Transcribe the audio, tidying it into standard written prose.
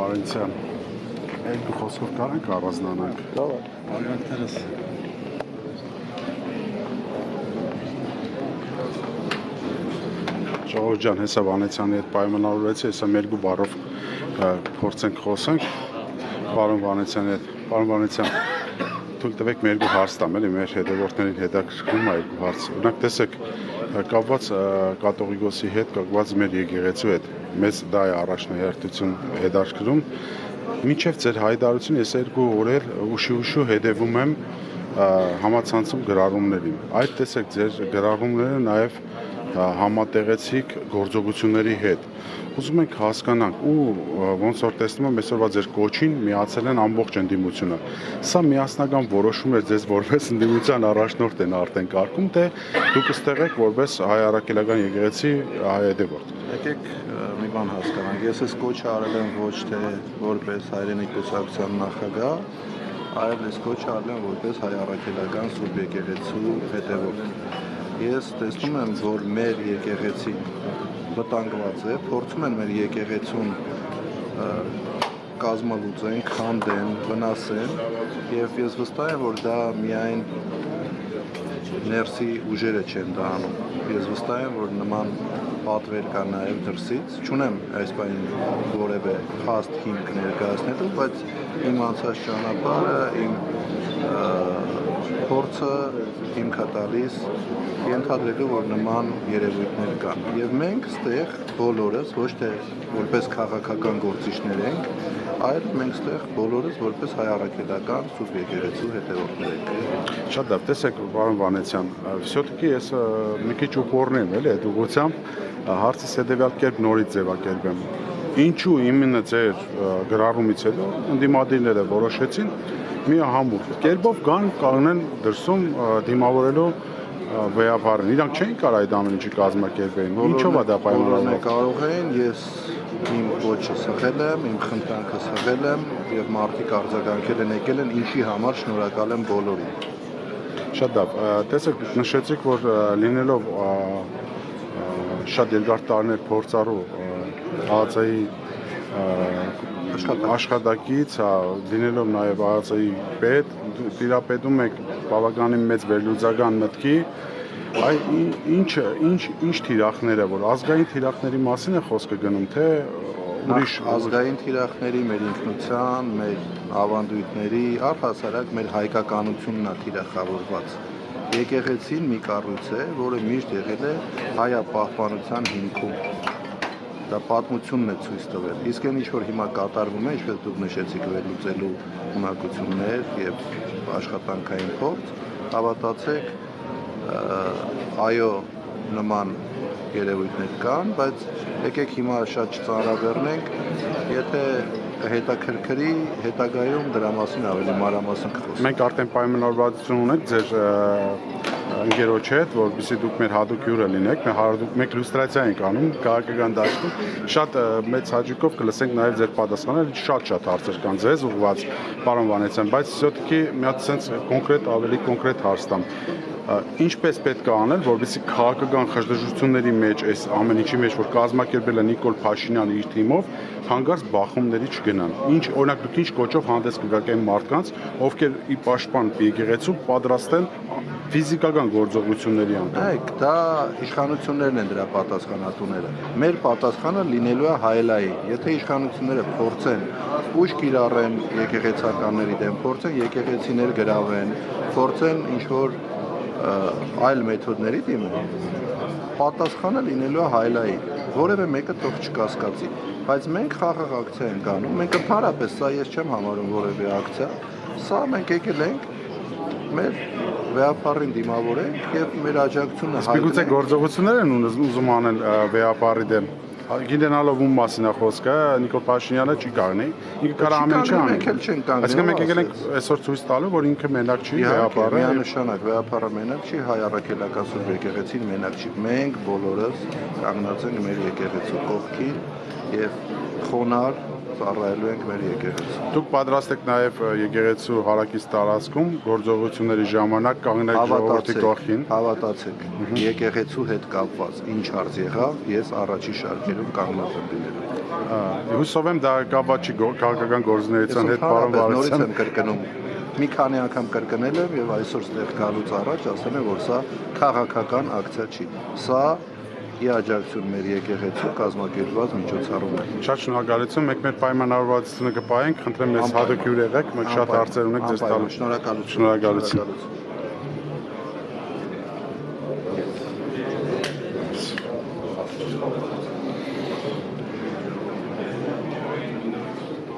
Վարենցյան, երկու խոսքով կարանք առանձնանանք։ Ալյանքներս Ժողովուրդ ջան, հեսա Վանեցյանի հետ պայմանավորվեցի, հեսա մեր երկու բառով փորձենք խոսենք։ Պարոն Վանեցյանի հետ, պարոն Վանեցյան, թույլ տվեք մեր երկու հարց տամ, էլի մեր հետևորդներին հետաքրքրում է երկու հարց։ Օրինակ տեսեք, կապված կաթողիկոսի հետ, կապված մեր եկեղեցու հետ, մեզ դա է առաջնահերթություն հետաքրքրում։ Մինչև ձեր հայտարարությունը ես երկու օրեր ուշի հետևում եմ համացանցում գրառումներին։ Այդ տեսեք ձեր գրառումները նաև համատեղեցիկ գործողությունների հետ։ Ուզում ենք հասկանանք ու ոնց որ տեսնում եմ այսօրվա ձեր կոչին միացել են ամբողջ ընդդիմությունը։ Սա միասնական որոշում է ձեզ որպես ընդդիմության առաջնորդ են արդեն կարգում, թե դուք ըստեղ եք որպես հայ առաքելական եկեղեցի հայհետևորդ։ եկեք մի բան հասկանանք, ես այս կոչը արել եմ ոչ թե որպես հայրենիք կուսակցության նախագահ, այլ այս կոչը արել եմ որպես հայ առաքելական Սուրբ եկեղեցու հետևորդ։ Ես տեսնում եմ, որ մեր եկեղեցին վտանգված է, փորձում են մեր եկեղեցուն կազմալուծեն, քանդեն, վնասեն, եւ ես վստահ եմ, որ դա միայն ներսի ուժերը չեն դա անում։ Ես վստահ եմ, որ նման պատվեր կա նաև դրսից, չունեմ այս բանին որևէ փաստ հիմք ներկայացնելու, բայց իմ անցած ճանապարհը, իմ փորձը հիմք է տալիս ենթադրելու, որ նման երևույթներ կան։ Եվ մենք ստեղ բոլորս ոչ թե որպես քաղաքական գործիչներ ենք, այլ մենք ստեղ բոլորս որպես հայ առաքելական Սուրբ եկեղեցու հետևորդներ ենք։ Շատ լավ, տեսեք, պարոն Վանեցյան, все-таки ես մի քիչ ուղղորն եմ, էլի, այդ ուղղությամբ հարցս հետևյալ կերպ նորից ձևակերպեմ։ Ինչու իմенно ձեր գրառումից հետո ընդդիմադիրները որոշեցին մի համուր կերպով կանգնեն դրսում դիմավորելու վեհապարին։ Իրանք չէին կարող այդ ամեն ինչը կազմակերպեն։ Ինչով է դա պայմանավորված։ Կարող էին, ես իմ ոչը սխել եմ, իմ խնդրանքը սխել եմ եւ մարդիկ արձագանքել են եկել են, ինչի համար շնորհակալ եմ բոլորին։ Շատ լավ, տեսեք, նշեցիք, որ լինելով շատ երկար տարիներ փորձառու ԱԱԾ-ի աշխատակից, լինելով նաև ԱԱԾ-ի պետ, տիրապետում եք բավականին մեծ վերլուծական մտքի, ինչ թիրախները, որ ազգային թիրախների մասին է խոսքը գնում, թե ուրիշ ազգային թիրախների, մեր ինքնության, մեր ավանդույթների, առհասարակ մեր հայկականությունն է թիրախավորված։ Եկեղեցին մի կառույց է, որը միշտ եղել է հայապահպանության հիմքում։ Դա պատմությունն է ցույց տվել։ Իսկ այն ինչ որ հիմա կատարվում է, ինչպես դուք նշեցիք, վերլուծելու ունակություններ եւ աշխատանքային փորձ, հավատացեք, այո, նման երևույթներ կան, բայց եկեք հիմա շատ չծանրաբեռնենք, եթե հետաքրքրի հետագայում դրա մասին ավելի մանրամասն կխոսենք։ Մենք արդեն պայմանավորվածություն ունենք ձեր ընկերոջ հետ, որովհետեւ դուք մեր հատուկ հյուրը լինեք, մենք լյուստրացիա ենք անում քաղաքական դաշտում, շատ մեծ հաճույքով կլսենք նաև ձեր պատասխանները, շատ հարցեր կան ձեզ ուղղված, պարոն Վանեցյան, բայց все-таки մի հատ sense կոնկրետ, ավելի կոնկրետ հարց տամ։ Ինչպես պետք է անել, որովհետեւ քաղաքական խժդժությունների մեջ, այս ամեն ինչի մեջ, որ կազմակերպել է Նիկոլ Փաշինյանը իր թիմով, հանգարց բախումների չգնան։ Ինչ օրինակ դուք ինչ կոչով հանդես կգաք այն մարդկանց, ովքեր ի պաշտպան եկեղեցու պատրաստ են ֆիզիկական գործողությունների անդամ։ Այ դա իշխանություններն են դրա պատասխանատուները։ Մեր պատասխանը լինելու է հայելային։ Եթե իշխանությունները փորձեն ուժ կիրառեն եկեղեցականների դեմ, փորձեն եկեղեցիներ գրավեն, փորձեն ինչ որ այլ մեթոդների դիմեն, պատասխանը լինելու է հայելային։ Որևէ մեկը թող չկասկածի, բայց մենք խաղաղ ակցիա ենք անում, մենք ընդհանրապես սա ես չեմ համարում որևէ ակցիա, սա մենք եկել ենք մեր վեհապարին դիմավորենք եւ մեր աջակցությունը հայտնենք։ Միգուցե գործողություններ են ուզում անել վեհապարի դեմ։ Գիտենալով ում մասին է խոսքը, Նիկոլ Փաշինյանը չի կանգնի, ինքը կարող ամեն ինչ անել։ Այսինքն մենք եկել ենք այսօր ցույց տալու, որ ինքը մենակ չի, վեհապարը միանշանակ վեհապարը մենակ չի, հայ առաքելական Սուրբ եկեղեցին մենակ չի։ Մենք բոլորս կանգնած ենք մեր եկեղեցու կողքին եւ խոնար ծառայելու ենք մեր եկեղեցին։ Դուք պատրաստ եք նաև եկեղեցու հարակից տարածքում գործողությունների ժամանակ կանգնել ժողովրդի կողքին։ Հավատացեք, եկեղեցու հետ կապված ինչ հարց եղավ, ես առաջի շարքերում կանգնած եմ լինելու։ Հուսով եմ դա կապված չի քաղաքական գործունեության հետ, պարոն Նորից Վարդանյան։ եմ կրկնում։ Մի քանի անգամ կրկնել եմ եւ այսօր ստեղ գալուց առաջ ասել եմ, որ սա քաղաքական ակցիա չի։ Սա ի աջակցություն մեր եկեղեցու կազմակերպված միջոցառում է։ Շատ շնորհակալություն, մենք մեր պայմանավորվածությունը կպայենք, խնդրեմ մեզ հատուկ հյուր եղեք, մենք շատ հարցեր ունենք ձեզ տալու։ Շնորհակալություն։ Շնորհակալություն։